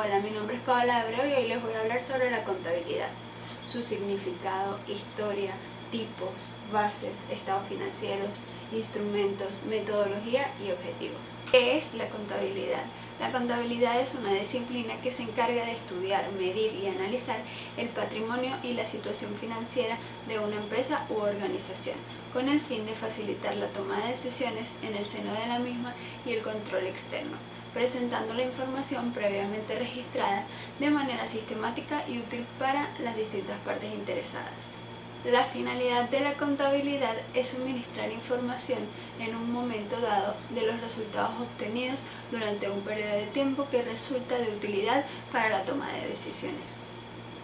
Hola, mi nombre es Paola Abreu y hoy les voy a hablar sobre la contabilidad, su significado, historia, tipos, bases, estados financieros, instrumentos, metodología y objetivos. ¿Qué es la contabilidad? La contabilidad es una disciplina que se encarga de estudiar, medir y analizar el patrimonio y la situación financiera de una empresa u organización, con el fin de facilitar la toma de decisiones en el seno de la misma y el control externo, presentando la información previamente registrada de manera sistemática y útil para las distintas partes interesadas. La finalidad de la contabilidad es suministrar información en un momento dado de los resultados obtenidos durante un periodo de tiempo que resulta de utilidad para la toma de decisiones.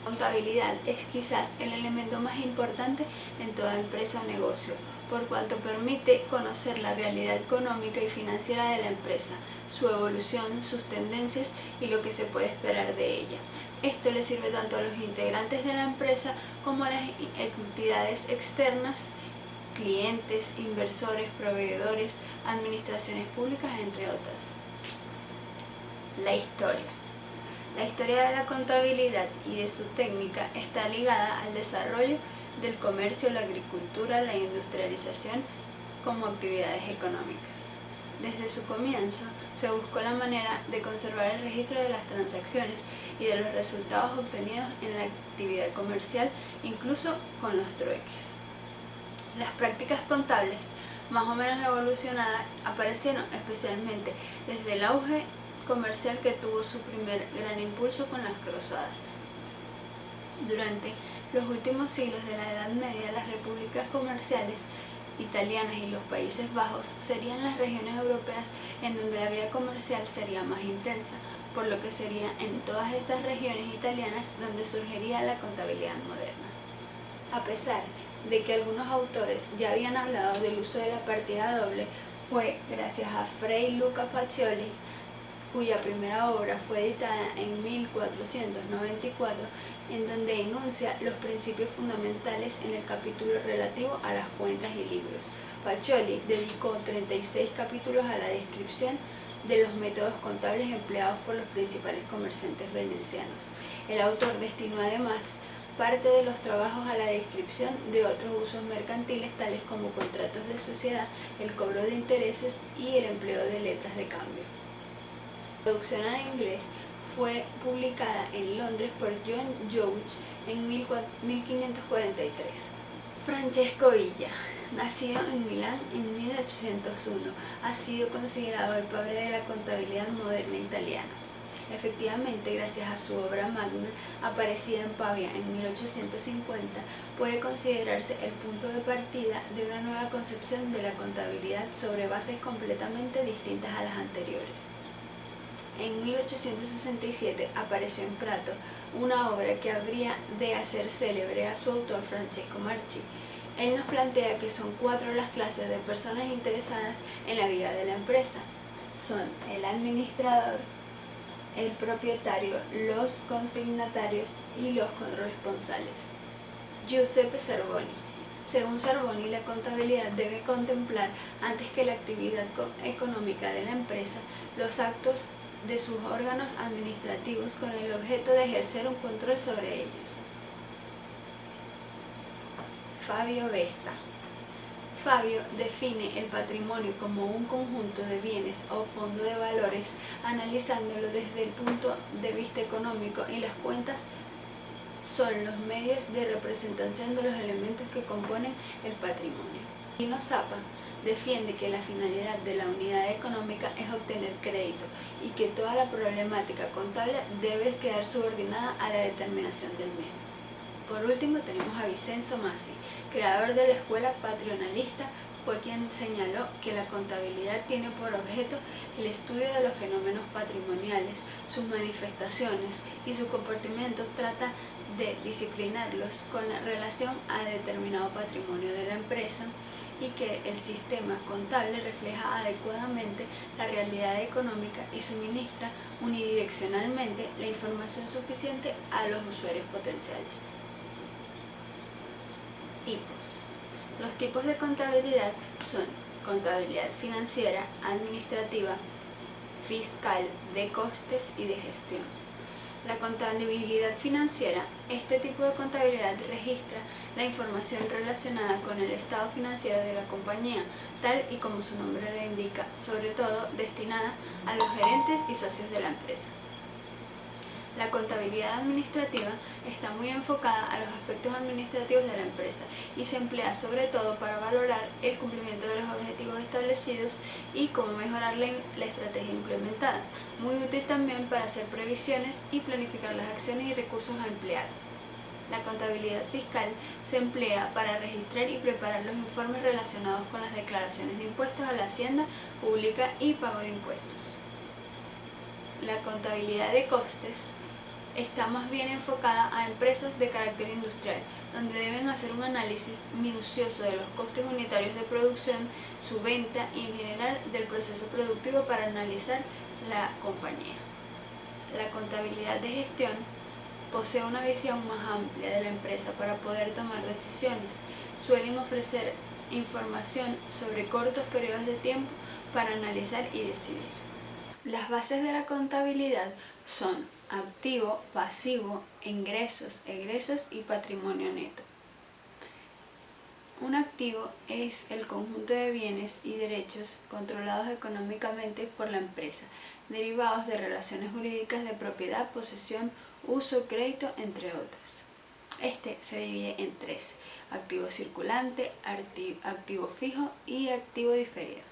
La contabilidad es quizás el elemento más importante en toda empresa o negocio, por cuanto permite conocer la realidad económica y financiera de la empresa, su evolución, sus tendencias y lo que se puede esperar de ella. Esto le sirve tanto a los integrantes de la empresa como a las entidades externas, clientes, inversores, proveedores, administraciones públicas, entre otras. La historia. La historia de la contabilidad y de su técnica está ligada al desarrollo del comercio, la agricultura, la industrialización como actividades económicas. Desde su comienzo, se buscó la manera de conservar el registro de las transacciones y de los resultados obtenidos en la actividad comercial, incluso con los trueques. Las prácticas contables, más o menos evolucionadas, aparecieron especialmente desde el auge comercial que tuvo su primer gran impulso con las cruzadas. Durante los últimos siglos de la Edad Media, las repúblicas comerciales italianas y los Países Bajos serían las regiones europeas en donde la vida comercial sería más intensa, por lo que sería en todas estas regiones italianas donde surgiría la contabilidad moderna. A pesar de que algunos autores ya habían hablado del uso de la partida doble, fue gracias a Fray Luca Pacioli, cuya primera obra fue editada en 1494, en donde enuncia los principios fundamentales en el capítulo relativo a las cuentas y libros. Pacioli dedicó 36 capítulos a la descripción de los métodos contables empleados por los principales comerciantes venecianos. El autor destinó además parte de los trabajos a la descripción de otros usos mercantiles tales como contratos de sociedad, el cobro de intereses y el empleo de letras de cambio. La traducción al inglés fue publicada en Londres por John Jowett en 1543. Francesco Villa, nacido en Milán en 1801, ha sido considerado el padre de la contabilidad moderna italiana. Efectivamente, gracias a su obra magna, aparecida en Pavia en 1850, puede considerarse el punto de partida de una nueva concepción de la contabilidad sobre bases completamente distintas a las anteriores. En 1867 apareció en Prato una obra que habría de hacer célebre a su autor Francesco Marchi. Él nos plantea que son 4 las clases de personas interesadas en la vida de la empresa. Son el administrador, el propietario, los consignatarios y los corresponsales. Giuseppe Zerboni. Según Zerboni, la contabilidad debe contemplar, antes que la actividad económica de la empresa, los actos de sus órganos administrativos con el objeto de ejercer un control sobre ellos. Fabio Vesta. Fabio define el patrimonio como un conjunto de bienes o fondo de valores, analizándolo desde el punto de vista económico, y las cuentas son los medios de representación de los elementos que componen el patrimonio. Dino Zappa defiende que la finalidad de la unidad económica es obtener crédito y que toda la problemática contable debe quedar subordinada a la determinación del mismo. Por último tenemos a Vincenzo Masi, creador de la escuela patronalista. Fue quien señaló que la contabilidad tiene por objeto el estudio de los fenómenos patrimoniales, sus manifestaciones y su comportamiento. Trata de disciplinarlos con relación a determinado patrimonio de la empresa, y que el sistema contable refleja adecuadamente la realidad económica y suministra unidireccionalmente la información suficiente a los usuarios potenciales. Tipos. Los tipos de contabilidad son contabilidad financiera, administrativa, fiscal, de costes y de gestión. La contabilidad financiera. Este tipo de contabilidad registra la información relacionada con el estado financiero de la compañía, tal y como su nombre lo indica, sobre todo destinada a los gerentes y socios de la empresa. La contabilidad administrativa está muy enfocada a los aspectos administrativos de la empresa y se emplea sobre todo para valorar el cumplimiento de los objetivos establecidos y cómo mejorar la estrategia implementada. Muy útil también para hacer previsiones y planificar las acciones y recursos a emplear. La contabilidad fiscal se emplea para registrar y preparar los informes relacionados con las declaraciones de impuestos a la hacienda pública y pago de impuestos. La contabilidad de costes está más bien enfocada a empresas de carácter industrial, donde deben hacer un análisis minucioso de los costes unitarios de producción, su venta y en general del proceso productivo para analizar la compañía. La contabilidad de gestión posee una visión más amplia de la empresa para poder tomar decisiones. Suelen ofrecer información sobre cortos periodos de tiempo para analizar y decidir. Las bases de la contabilidad son activo, pasivo, ingresos, egresos y patrimonio neto. Un activo es el conjunto de bienes y derechos controlados económicamente por la empresa, derivados de relaciones jurídicas de propiedad, posesión, uso, crédito, entre otros. Este se divide en tres: activo circulante, activo fijo y activo diferido.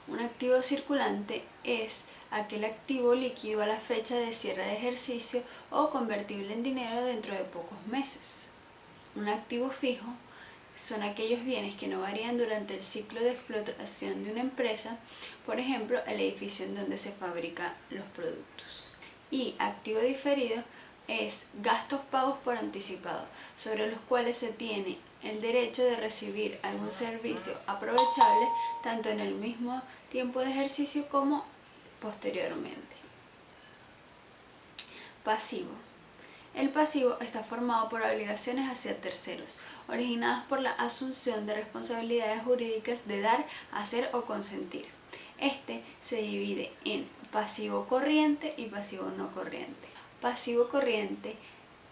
Un activo circulante es aquel activo líquido a la fecha de cierre de ejercicio o convertible en dinero dentro de pocos meses. Un activo fijo son aquellos bienes que no varían durante el ciclo de explotación de una empresa, por ejemplo, el edificio en donde se fabrican los productos. Y activo diferido es gastos pagos por anticipado, sobre los cuales se tiene el derecho de recibir algún servicio aprovechable tanto en el mismo tiempo de ejercicio como posteriormente. Pasivo. El pasivo está formado por obligaciones hacia terceros, originadas por la asunción de responsabilidades jurídicas de dar, hacer o consentir. Este se divide en pasivo corriente y pasivo no corriente. Pasivo corriente,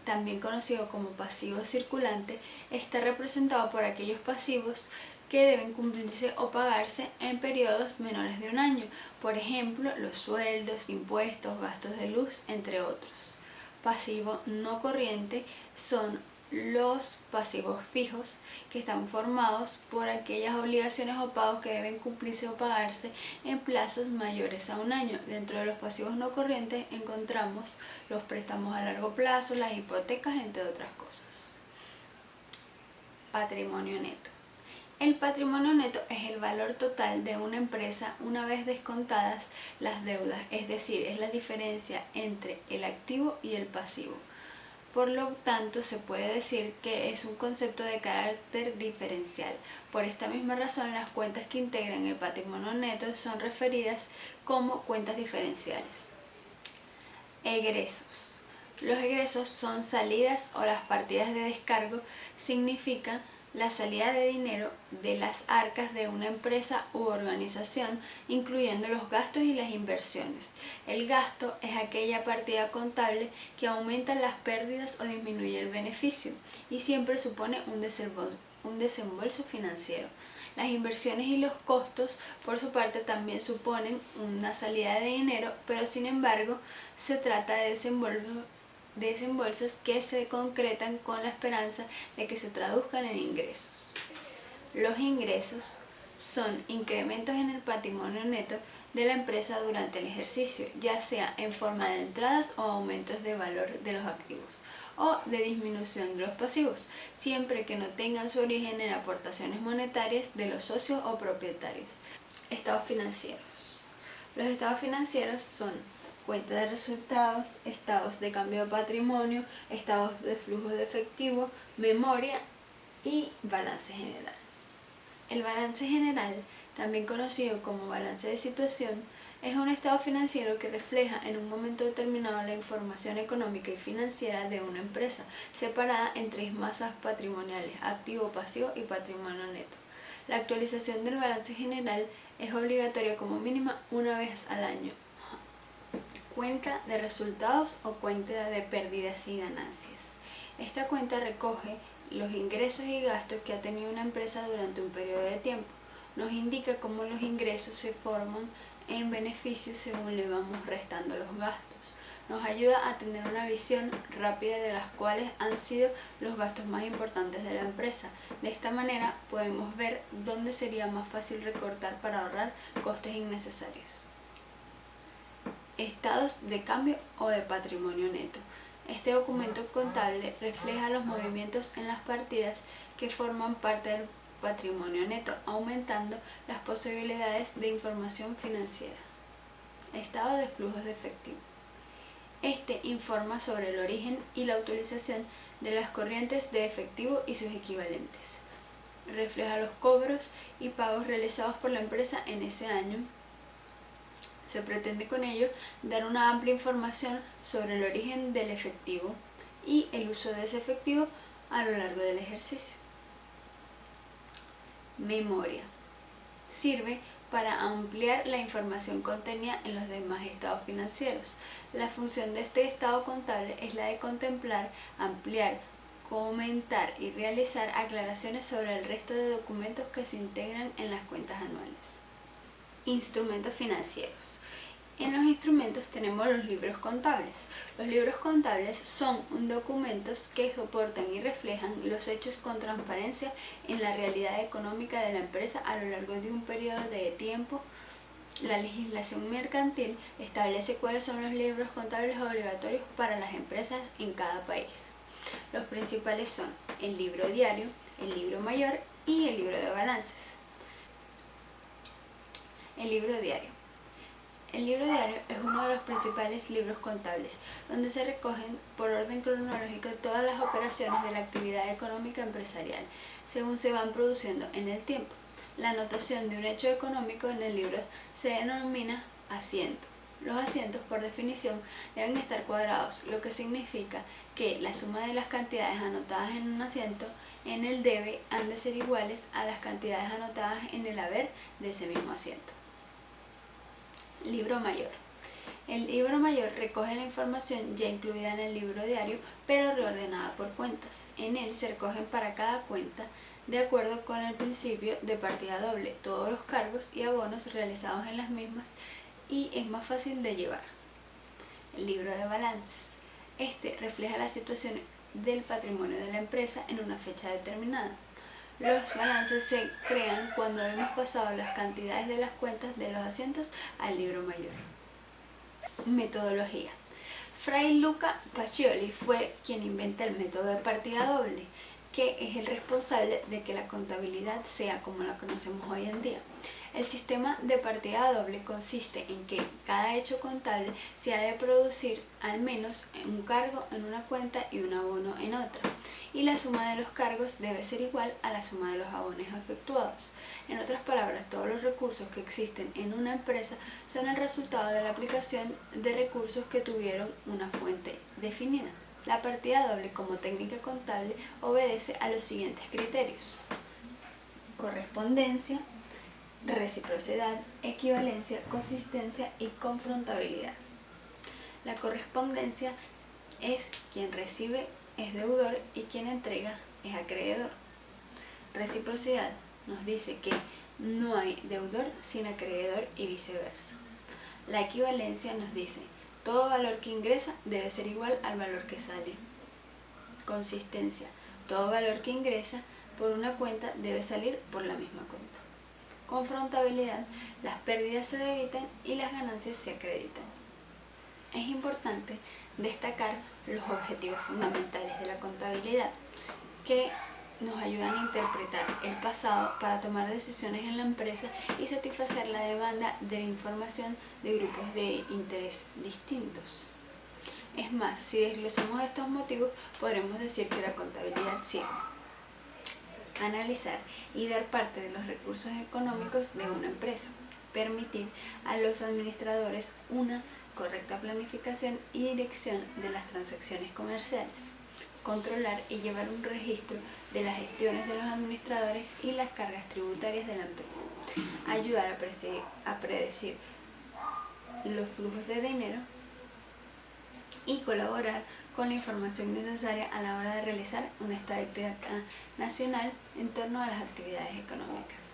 también conocido como pasivo circulante, está representado por aquellos pasivos que deben cumplirse o pagarse en periodos menores de un año, por ejemplo, los sueldos, impuestos, gastos de luz, entre otros. Pasivo no corriente son los pasivos fijos, que están formados por aquellas obligaciones o pagos que deben cumplirse o pagarse en plazos mayores a un año. Dentro de los pasivos no corrientes encontramos los préstamos a largo plazo, las hipotecas, entre otras cosas. Patrimonio neto. El patrimonio neto es el valor total de una empresa una vez descontadas las deudas, es decir, es la diferencia entre el activo y el pasivo. Por lo tanto, se puede decir que es un concepto de carácter diferencial. Por esta misma razón, las cuentas que integran el patrimonio neto son referidas como cuentas diferenciales. Egresos. Los egresos son salidas o las partidas de descargo, significan la salida de dinero de las arcas de una empresa u organización, incluyendo los gastos y las inversiones. El gasto es aquella partida contable que aumenta las pérdidas o disminuye el beneficio y siempre supone un desembolso financiero. Las inversiones y los costos, por su parte, también suponen una salida de dinero, pero sin embargo se trata de desembolsos que se concretan con la esperanza de que se traduzcan en ingresos. Los ingresos son incrementos en el patrimonio neto de la empresa durante el ejercicio, ya sea en forma de entradas o aumentos de valor de los activos o de disminución de los pasivos, siempre que no tengan su origen en aportaciones monetarias de los socios o propietarios. Estados financieros. Los estados financieros son cuenta de resultados, estados de cambio de patrimonio, estados de flujo de efectivo, memoria y balance general. El balance general, también conocido como balance de situación, es un estado financiero que refleja en un momento determinado la información económica y financiera de una empresa, separada en tres masas patrimoniales: activo, pasivo y patrimonio neto. La actualización del balance general es obligatoria como mínima una vez al año. cuenta de resultados o cuenta de pérdidas y ganancias. Esta cuenta recoge los ingresos y gastos que ha tenido una empresa durante un periodo de tiempo. Nos indica cómo los ingresos se forman en beneficios según le vamos restando los gastos. Nos ayuda a tener una visión rápida de las cuales han sido los gastos más importantes de la empresa. De esta manera podemos ver dónde sería más fácil recortar para ahorrar costes innecesarios. Estados de cambio o de patrimonio neto. Este documento contable refleja los movimientos en las partidas que forman parte del patrimonio neto, aumentando las posibilidades de información financiera. Estado de flujos de efectivo. Este informa sobre el origen y la utilización de las corrientes de efectivo y sus equivalentes. Refleja los cobros y pagos realizados por la empresa en ese año. Se pretende con ello dar una amplia información sobre el origen del efectivo y el uso de ese efectivo a lo largo del ejercicio. Memoria. Sirve para ampliar la información contenida en los demás estados financieros. La función de este estado contable es la de contemplar, ampliar, comentar y realizar aclaraciones sobre el resto de documentos que se integran en las cuentas anuales. Instrumentos financieros. En los instrumentos tenemos los libros contables. Los libros contables son documentos que soportan y reflejan los hechos con transparencia en la realidad económica de la empresa a lo largo de un periodo de tiempo. La legislación mercantil establece cuáles son los libros contables obligatorios para las empresas en cada país. Los principales son el libro diario, el libro mayor y el libro de balances. El libro diario. El libro diario es uno de los principales libros contables, donde se recogen por orden cronológico todas las operaciones de la actividad económica empresarial, según se van produciendo en el tiempo. La anotación de un hecho económico en el libro se denomina asiento. Los asientos, por definición, deben estar cuadrados, lo que significa que la suma de las cantidades anotadas en un asiento en el debe han de ser iguales a las cantidades anotadas en el haber de ese mismo asiento. Libro mayor. El libro mayor recoge la información ya incluida en el libro diario, pero reordenada por cuentas. En él se recogen para cada cuenta, de acuerdo con el principio de partida doble, todos los cargos y abonos realizados en las mismas y es más fácil de llevar. El libro de balances. Este refleja la situación del patrimonio de la empresa en una fecha determinada. Los balances se crean cuando hemos pasado las cantidades de las cuentas de los asientos al libro mayor. Metodología. Fray Luca Pacioli fue quien inventa el método de partida doble, que es el responsable de que la contabilidad sea como la conocemos hoy en día. El sistema de partida doble consiste en que cada hecho contable se ha de producir al menos un cargo en una cuenta y un abono en otra, y la suma de los cargos debe ser igual a la suma de los abonos efectuados. En otras palabras, todos los recursos que existen en una empresa son el resultado de la aplicación de recursos que tuvieron una fuente definida. La partida doble como técnica contable obedece a los siguientes criterios: correspondencia, reciprocidad, equivalencia, consistencia y confrontabilidad. La correspondencia es quien recibe es deudor y quien entrega es acreedor. Reciprocidad nos dice que no hay deudor sin acreedor y viceversa. La equivalencia nos dice todo valor que ingresa debe ser igual al valor que sale. Consistencia. Todo valor que ingresa por una cuenta debe salir por la misma cuenta. Confrontabilidad. Las pérdidas se debitan y las ganancias se acreditan. Es importante destacar los objetivos fundamentales de la contabilidad, que nos ayudan a interpretar el pasado para tomar decisiones en la empresa y satisfacer la demanda de información de grupos de interés distintos. Es más, si desglosamos estos motivos, podremos decir que la contabilidad sirve a analizar y dar parte de los recursos económicos de una empresa, permitir a los administradores una correcta planificación y dirección de las transacciones comerciales, controlar y llevar un registro de las gestiones de los administradores y las cargas tributarias de la empresa, ayudar a predecir los flujos de dinero y colaborar con la información necesaria a la hora de realizar una estadística nacional en torno a las actividades económicas.